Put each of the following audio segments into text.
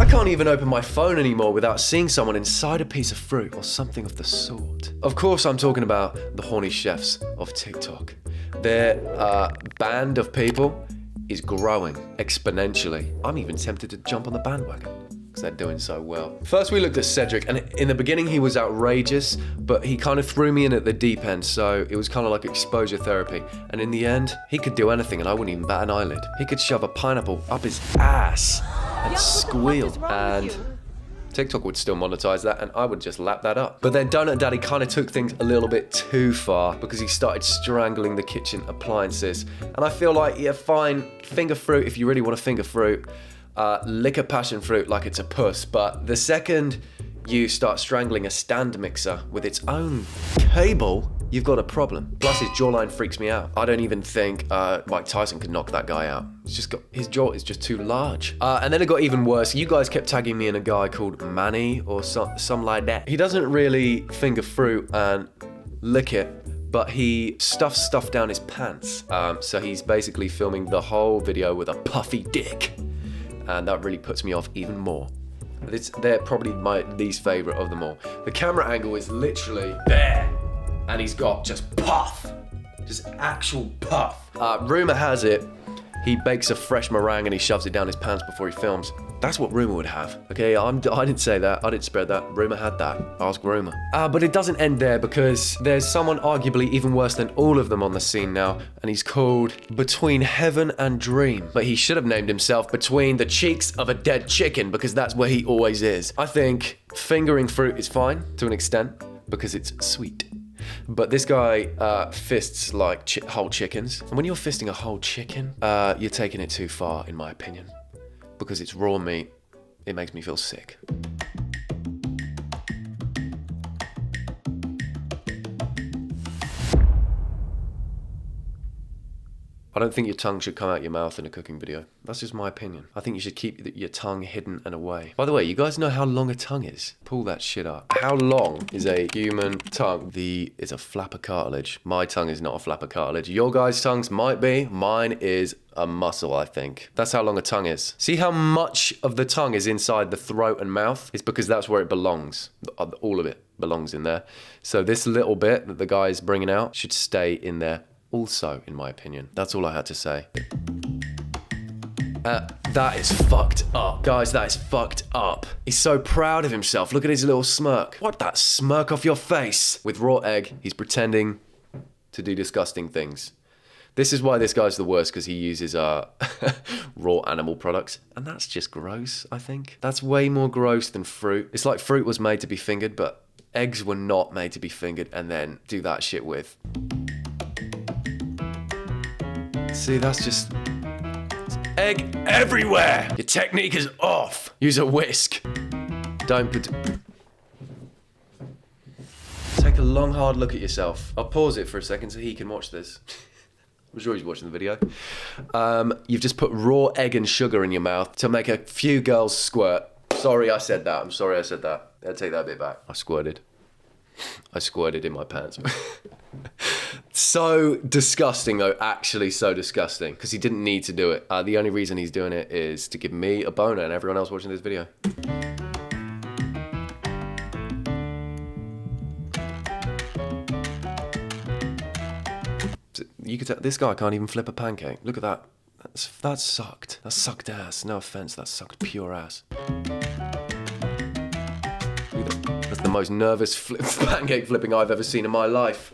can't even open my phone anymore without seeing someone inside a piece of fruit or something of the sort. Of course, I'm talking about the horny chefs of TikTok. Their band of people is growing exponentially. I'm even tempted to jump on the bandwagon because they're doing so well. First, we looked at Cedric, and in the beginning, he was outrageous, but he kind of threw me in at the deep end, so it was kind of like exposure therapy. And in the end, he could do anything, and I wouldn't even bat an eyelid. He could shove a pineapple up his ass and squeal, and TikTok would still monetize that, and I would just lap that up. But then Donut Daddy kind of took things a little bit too far because he started strangling the kitchen appliances. And I feel like, yeah, fine, finger fruit if you really want to finger fruit. Lick a passion fruit like it's a puss. But the second you start strangling a stand mixer with its own cable, you've got a problem. Plus his jawline freaks me out. I don't even think Mike Tyson could knock that guy out. His jaw is just too large. And then it got even worse. You guys kept tagging me in a guy called Manny or some like that. He doesn't really finger fruit and lick it, but he stuffs stuff down his pants. So he's basically filming the whole video with a puffy dick. And that really puts me off even more. They're probably my least favorite of them all. The camera angle is literally there. And he's got just puff, just actual puff. Rumor has it, he bakes a fresh meringue and he shoves it down his pants before he films. That's what Rumor would have. Okay, I didn't say that, I didn't spread that. Rumor had that, ask Rumor. But it doesn't end there because there's someone arguably even worse than all of them on the scene now, and he's called Between Heaven and Dream. But he should have named himself Between the Cheeks of a Dead Chicken because that's where he always is. I think fingering fruit is fine to an extent because it's sweet. But this guy fists like whole chickens. And when you're fisting a whole chicken, you're taking it too far, in my opinion. Because it's raw meat, it makes me feel sick. I don't think your tongue should come out your mouth in a cooking video. That's just my opinion. I think you should keep your tongue hidden and away. By the way, you guys know how long a tongue is? Pull that shit up. How long is a human tongue? It's a flap of cartilage. My tongue is not a flap of cartilage. Your guys' tongues might be. Mine is a muscle, I think. That's how long a tongue is. See how much of the tongue is inside the throat and mouth? It's because that's where it belongs. All of it belongs in there. So this little bit that the guy is bringing out should stay in there also, in my opinion. That's all I had to say. That is fucked up. Guys, that is fucked up. He's so proud of himself. Look at his little smirk. Wipe that smirk off your face. With raw egg, he's pretending to do disgusting things. This is why this guy's the worst, because he uses raw animal products. And that's just gross, I think. That's way more gross than fruit. It's like fruit was made to be fingered, but eggs were not made to be fingered and then do that shit with. See, that's just egg everywhere. Your technique is off. Use a whisk. Don't put. Take a long, hard look at yourself. I'll pause it for a second so he can watch this. I'm sure he's watching the video. You've just put raw egg and sugar in your mouth to make a few girls squirt. Sorry I said that. I'm sorry I said that. I'll take that bit back. I squirted in my pants. So disgusting though, actually so disgusting, because he didn't need to do it. The only reason he's doing it is to give me a boner and everyone else watching this video. You could tell, this guy can't even flip a pancake. Look at that. That sucked. That sucked ass. No offense, that sucked pure ass. That's the most nervous pancake flipping I've ever seen in my life.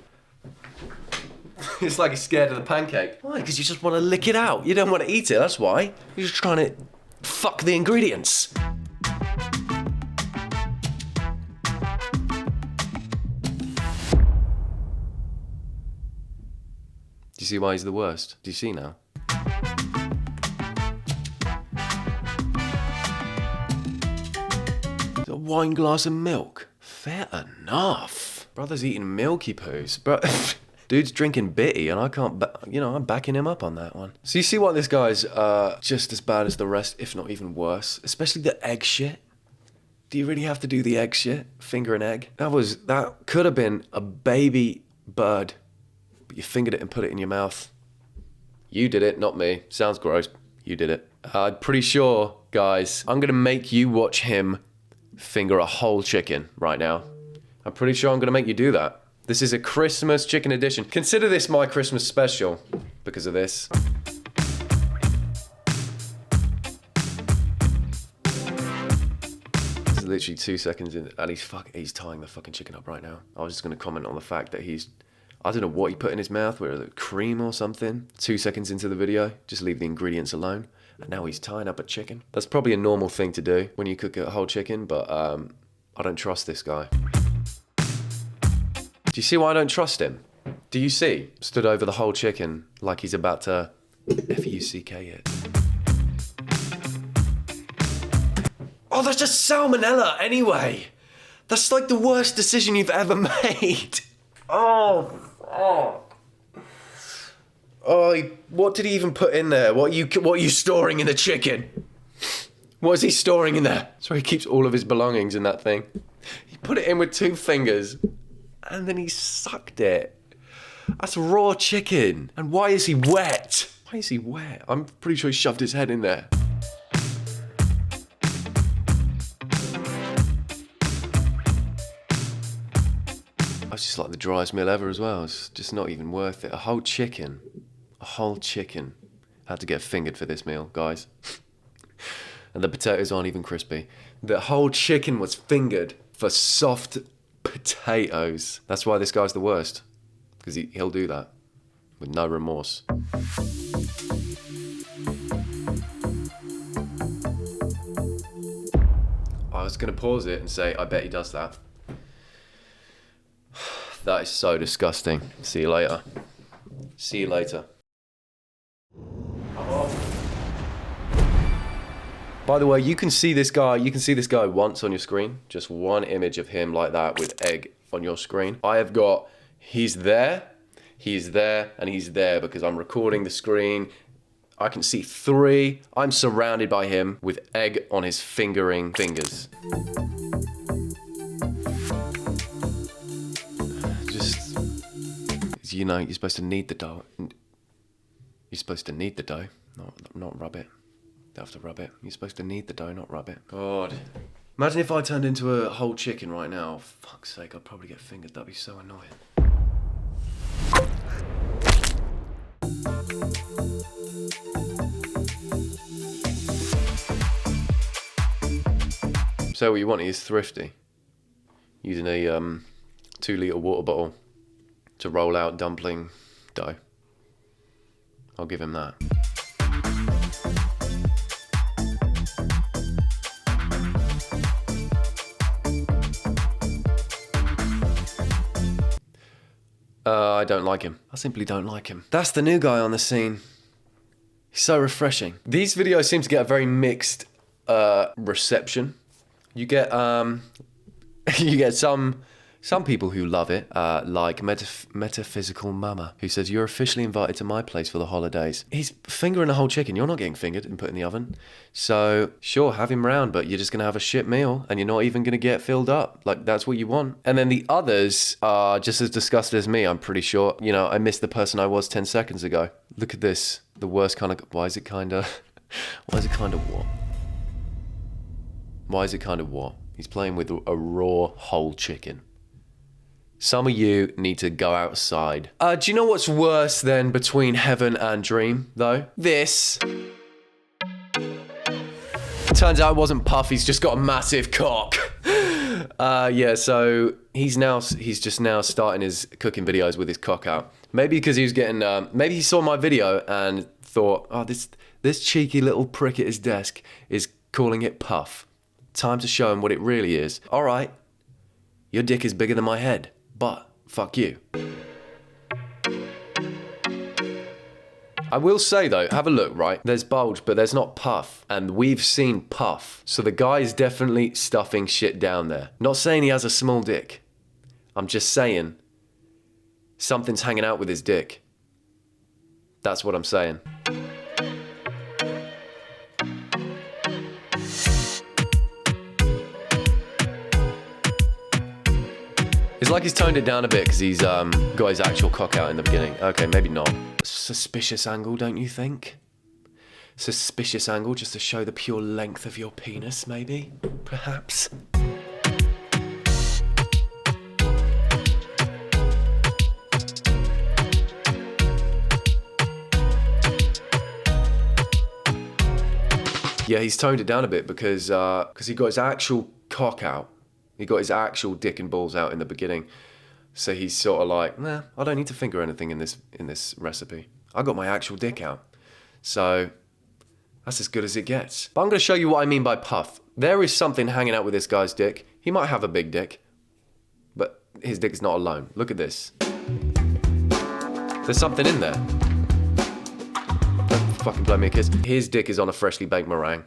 It's like he's scared of the pancake. Why? Because you just want to lick it out. You don't want to eat it, that's why. You're just trying to fuck the ingredients. Do you see why he's the worst? Do you see now? A wine glass of milk. Fair enough. Brother's eating milky poos. But dude's drinking bitty and I can't, I'm backing him up on that one. So you see why this guy's just as bad as the rest, if not even worse? Especially the egg shit. Do you really have to do the egg shit? Finger an egg? That could have been a baby bird. But you fingered it and put it in your mouth. You did it, not me. Sounds gross. You did it. I'm pretty sure Guys, I'm gonna make you watch him finger a whole chicken right now. I'm pretty sure I'm gonna make you do that. This is a Christmas chicken edition. Consider this my Christmas special because of this. This is literally 2 seconds in, and he's tying the fucking chicken up right now. I was just gonna comment on the fact that I don't know what he put in his mouth, whether it cream or something. 2 seconds into the video, just leave the ingredients alone. And now he's tying up a chicken. That's probably a normal thing to do when you cook a whole chicken, but I don't trust this guy. Do you see why I don't trust him? Do you see? Stood over the whole chicken like he's about to F-U-C-K it. Oh, that's just salmonella anyway. That's like the worst decision you've ever made. Oh, what did he even put in there? What are you storing in the chicken? What is he storing in there? So he keeps all of his belongings in that thing. He put it in with 2 fingers. And then he sucked it. That's raw chicken. And why is he wet? Why is he wet? I'm pretty sure he shoved his head in there. That's just like the driest meal ever as well. It's just not even worth it. A whole chicken had to get fingered for this meal, guys. And the potatoes aren't even crispy. The whole chicken was fingered for soft potatoes. That's why this guy's the worst, because he'll do that with no remorse. I was gonna pause it and say, I bet he does that. That is so disgusting. See you later. See you later. By the way, you can see this guy once on your screen. Just one image of him like that with egg on your screen. I have got, he's there, and he's there because I'm recording the screen. I can see 3. I'm surrounded by him with egg on his fingers. Just, you know, you're supposed to knead the dough. You're supposed to knead the dough, not rub it. Don't have to rub it. You're supposed to knead the dough, not rub it. God. Imagine if I turned into a whole chicken right now. For fuck's sake, I'd probably get fingered. That'd be so annoying. So what you want is thrifty. Using a 2-litre water bottle to roll out dumpling dough. I'll give him that. I don't like him. I simply don't like him. That's the new guy on the scene. He's so refreshing. These videos seem to get a very mixed reception. You get you get some people who love it, like Metaphysical Mama, who says, "You're officially invited to my place for the holidays." He's fingering a whole chicken. You're not getting fingered and put in the oven. So, sure, have him round, but you're just going to have a shit meal and you're not even going to get filled up. Like, that's what you want. And then the others are just as disgusted as me, I'm pretty sure. You know, I missed the person I was 10 seconds ago. Look at this. The worst kind of... Why is it kind of what? Why is it kind of what? He's playing with a raw whole chicken. Some of you need to go outside. Do you know what's worse than Between Heaven and Dream, though? This. Turns out it wasn't Puff, he's just got a massive cock. Yeah, so he's just now starting his cooking videos with his cock out. Maybe because he was getting, maybe he saw my video and thought, oh, this cheeky little prick at his desk is calling it Puff. Time to show him what it really is. All right, your dick is bigger than my head, but fuck you. I will say though, have a look, right? There's bulge, but there's not puff. And we've seen puff. So the guy is definitely stuffing shit down there. Not saying he has a small dick. I'm just saying something's hanging out with his dick. That's what I'm saying. It's like he's toned it down a bit because he's got his actual cock out in the beginning. Okay, maybe not. Suspicious angle, don't you think? suspicious angle just to show the pure length of your penis, maybe? Perhaps? Yeah, he's toned it down a bit because he got his actual cock out. He got his actual dick and balls out in the beginning. So he's sort of like, nah, I don't need to finger anything in this recipe. I got my actual dick out. So that's as good as it gets. But I'm going to show you what I mean by puff. There is something hanging out with this guy's dick. He might have a big dick, but his dick is not alone. Look at this. There's something in there. Don't fucking blow me a kiss. His dick is on a freshly baked meringue.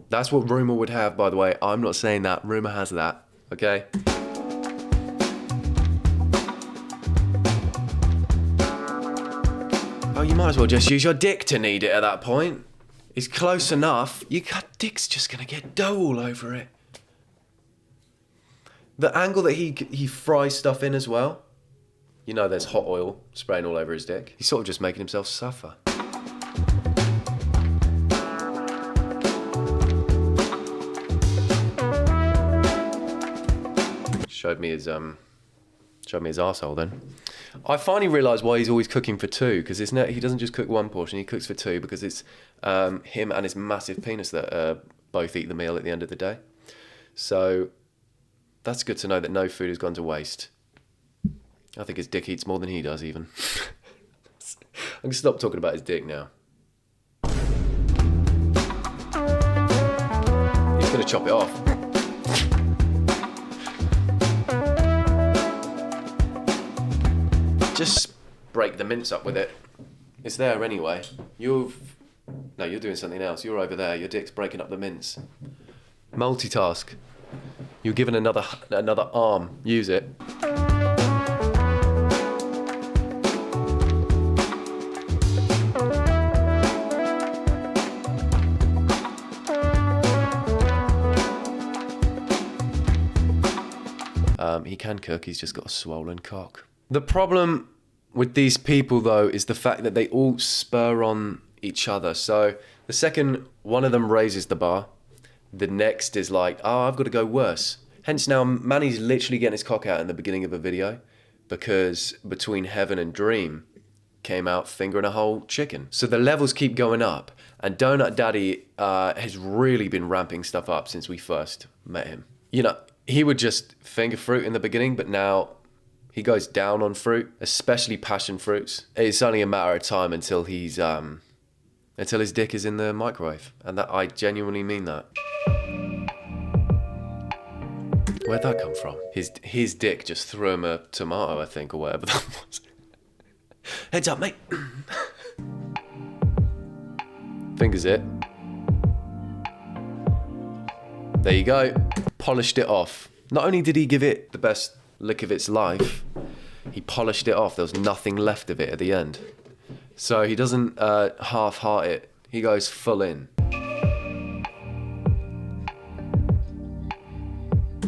That's what rumour would have, by the way. I'm not saying that. Rumour has that, okay? Oh, you might as well just use your dick to knead it at that point. It's close enough. Your dick's just gonna get dough all over it. The angle that he fries stuff in as well. You know there's hot oil spraying all over his dick. He's sort of just making himself suffer. Showed me his arsehole then. I finally realised why he's always cooking for two, because he doesn't just cook one portion, he cooks for two, because it's him and his massive penis that both eat the meal at the end of the day. So that's good to know that no food has gone to waste. I think his dick eats more than he does even. I'm going to stop talking about his dick now. He's going to chop it off. Just break the mince up with it. It's there anyway. No, you're doing something else. You're over there. Your dick's breaking up the mince. Multitask. You're given another arm. Use it. He can cook. He's just got a swollen cock. The problem with these people, though, is the fact that they all spur on each other. So the second one of them raises the bar, the next is like, oh, I've got to go worse. Hence now Manny's literally getting his cock out in the beginning of a video because Between Heaven and Dream came out fingering a whole chicken. So the levels keep going up, and Donut Daddy has really been ramping stuff up since we first met him. You know, he would just finger fruit in the beginning, but now he goes down on fruit, especially passion fruits. It's only a matter of time until his dick is in the microwave, and that I genuinely mean that. Where'd that come from? His dick just threw him a tomato, I think, or whatever that was. Heads up, mate. Fingers it. There you go. Polished it off. Not only did he give it the best lick of its life, he polished it off. There was nothing left of it at the end. So he doesn't half-heart it. He goes full in.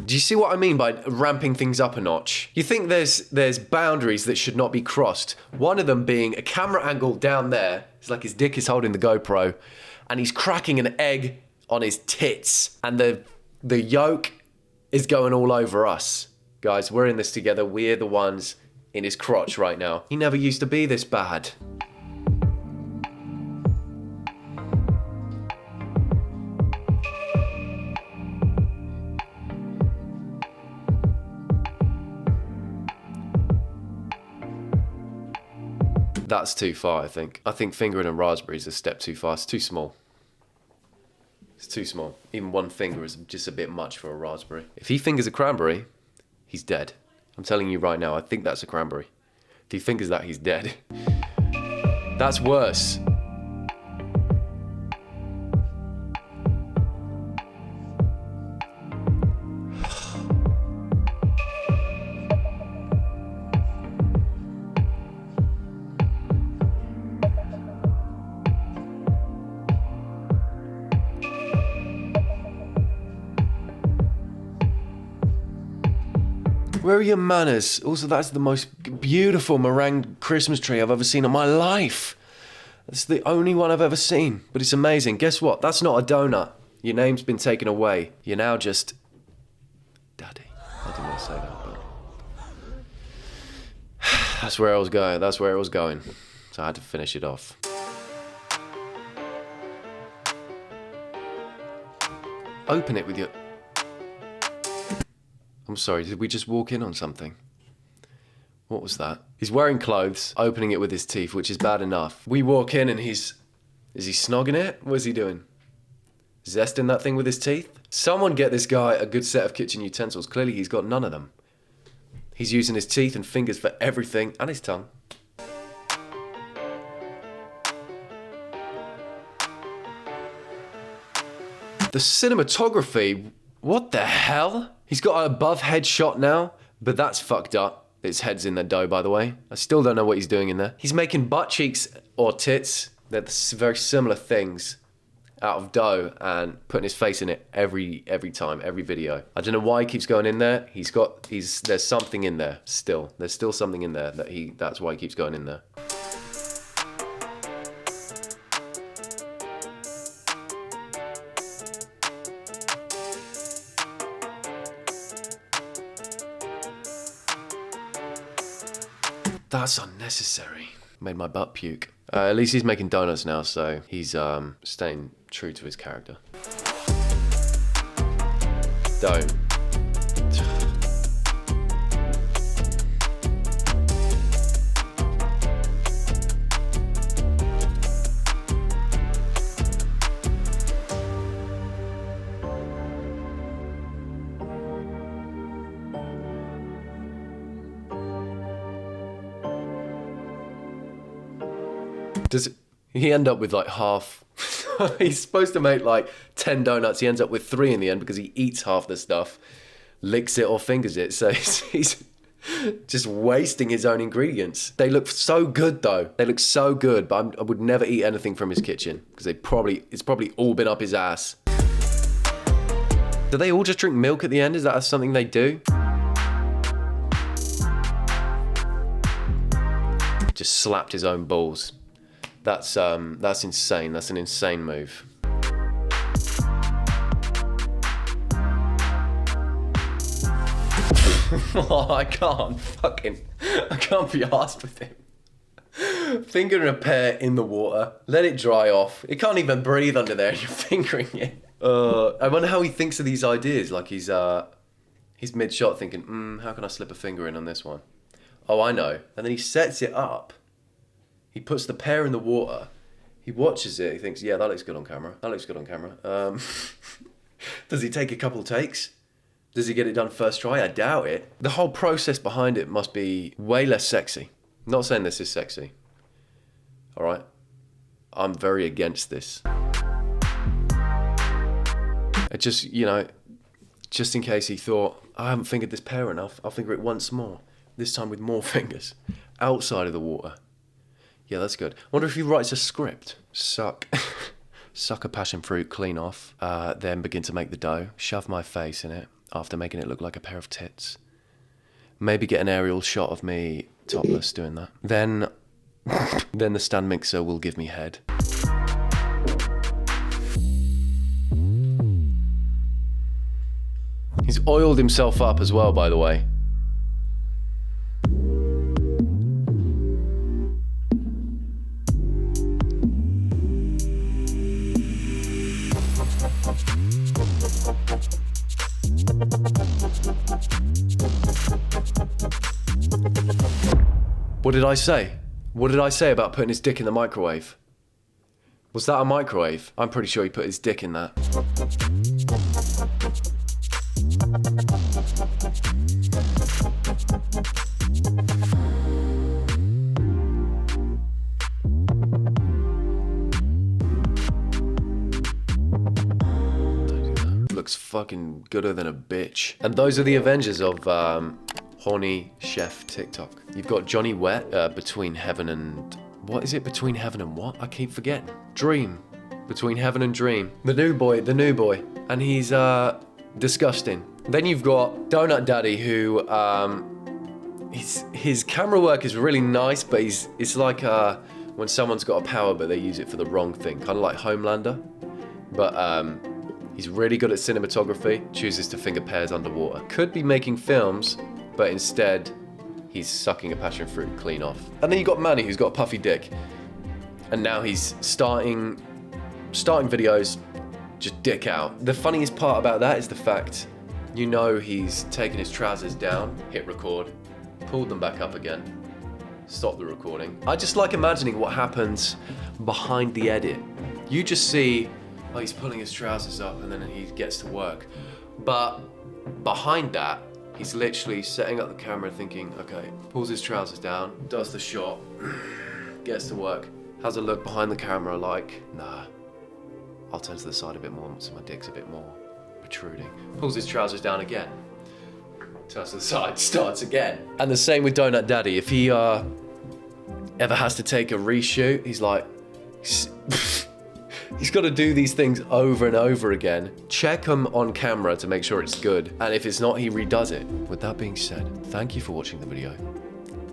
Do you see what I mean by ramping things up a notch? You think there's boundaries that should not be crossed. One of them being a camera angle down there. It's like his dick is holding the GoPro, and he's cracking an egg on his tits, and the yolk is going all over us. Guys, we're in this together. We're the ones in his crotch right now. He never used to be this bad. That's too far, I think. I think fingering a raspberry is a step too far. It's too small. It's too small. Even one finger is just a bit much for a raspberry. If he fingers a cranberry, he's dead. I'm telling you right now, I think that's a cranberry. If he fingers that, he's dead. That's worse. Where are your manners? Also, that's the most beautiful meringue Christmas tree I've ever seen in my life. It's the only one I've ever seen, but it's amazing. Guess what? That's not a donut. Your name's been taken away. You're now just Daddy. I didn't want to say that, but that's where I was going. That's where it was going. So I had to finish it off. Open it with your... I'm sorry, did we just walk in on something? What was that? He's wearing clothes, opening it with his teeth, which is bad enough. We walk in and he's... Is he snogging it? What is he doing? Zesting that thing with his teeth? Someone get this guy a good set of kitchen utensils. Clearly he's got none of them. He's using his teeth and fingers for everything, and his tongue. The cinematography, what the hell? He's got an above head shot now, but that's fucked up. His head's in the dough, by the way. I still don't know what he's doing in there. He's making butt cheeks or tits. They're very similar things out of dough and putting his face in it every time, every video. I don't know why he keeps going in there. There's something in there still. There's still something in there that's why he keeps going in there. That's unnecessary. Made my butt puke. At least he's making donuts now, so he's staying true to his character. Don't. Does he end up with like half? He's supposed to make like 10 donuts. He ends up with 3 in the end because he eats half the stuff, licks it or fingers it. So he's just wasting his own ingredients. They look so good though. They look so good, but I would never eat anything from his kitchen because it's probably all been up his ass. Do they all just drink milk at the end? Is that something they do? Just slapped his own balls. That's insane. That's an insane move. Oh, I can't be arsed with him. Fingering a pear in the water, let it dry off. It can't even breathe under there and you're fingering it. I wonder how he thinks of these ideas. Like he's mid-shot thinking, how can I slip a finger in on this one? Oh, I know. And then he sets it up. He puts the pear in the water. He watches it. He thinks, yeah, that looks good on camera. That looks good on camera. Does he take a couple takes? Does he get it done first try? I doubt it. The whole process behind it must be way less sexy. I'm not saying this is sexy. All right? I'm very against this. It just, just in case he thought, I haven't fingered this pear enough, I'll finger it once more. This time with more fingers. Outside of the water. Yeah, that's good. I wonder if he writes a script. Suck a passion fruit clean off, then begin to make the dough, shove my face in it after making it look like a pair of tits. Maybe get an aerial shot of me topless doing that. Then the stand mixer will give me head. He's oiled himself up as well, by the way. What did I say? What did I say about putting his dick in the microwave? Was that a microwave? I'm pretty sure he put his dick in that. Looks fucking gooder than a bitch. And those are the Avengers of Horny Chef TikTok. You've got Johnny Wet, Between Heaven and... What is it? Between Heaven and what? I keep forgetting. Dream. Between Heaven and Dream. The new boy. And he's disgusting. Then you've got Donut Daddy, who his camera work is really nice, but it's like when someone's got a power but they use it for the wrong thing, kind of like Homelander. But he's really good at cinematography, chooses to finger pears underwater. Could be making films, but instead he's sucking a passion fruit clean off. And then you got Manny, who's got a puffy dick. And now he's starting videos, just dick out. The funniest part about that is the fact, you know, he's taken his trousers down, hit record, pulled them back up again, stopped the recording. I just like imagining what happens behind the edit. You just see, oh, he's pulling his trousers up and then he gets to work. But behind that, he's literally setting up the camera thinking, okay, pulls his trousers down, does the shot, gets to work, has a look behind the camera like, nah, I'll turn to the side a bit more so my dick's a bit more protruding. Pulls his trousers down again, turns to the side, starts again. And the same with Donut Daddy. If he ever has to take a reshoot, he's like, he's got to do these things over and over again. Check them on camera to make sure it's good. And if it's not, he redoes it. With that being said, thank you for watching the video.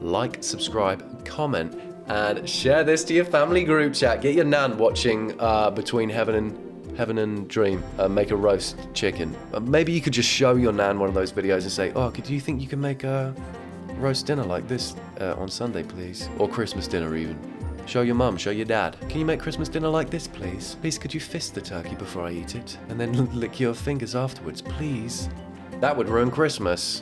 Like, subscribe, comment, and share this to your family group chat. Get your nan watching Between Heaven and Dream. Make a roast chicken. Maybe you could just show your nan one of those videos and say, oh, do you think you can make a roast dinner like this on Sunday, please? Or Christmas dinner even. Show your mum, show your dad. Can you make Christmas dinner like this, please? Please, could you fist the turkey before I eat it? And then lick your fingers afterwards, please? That would ruin Christmas.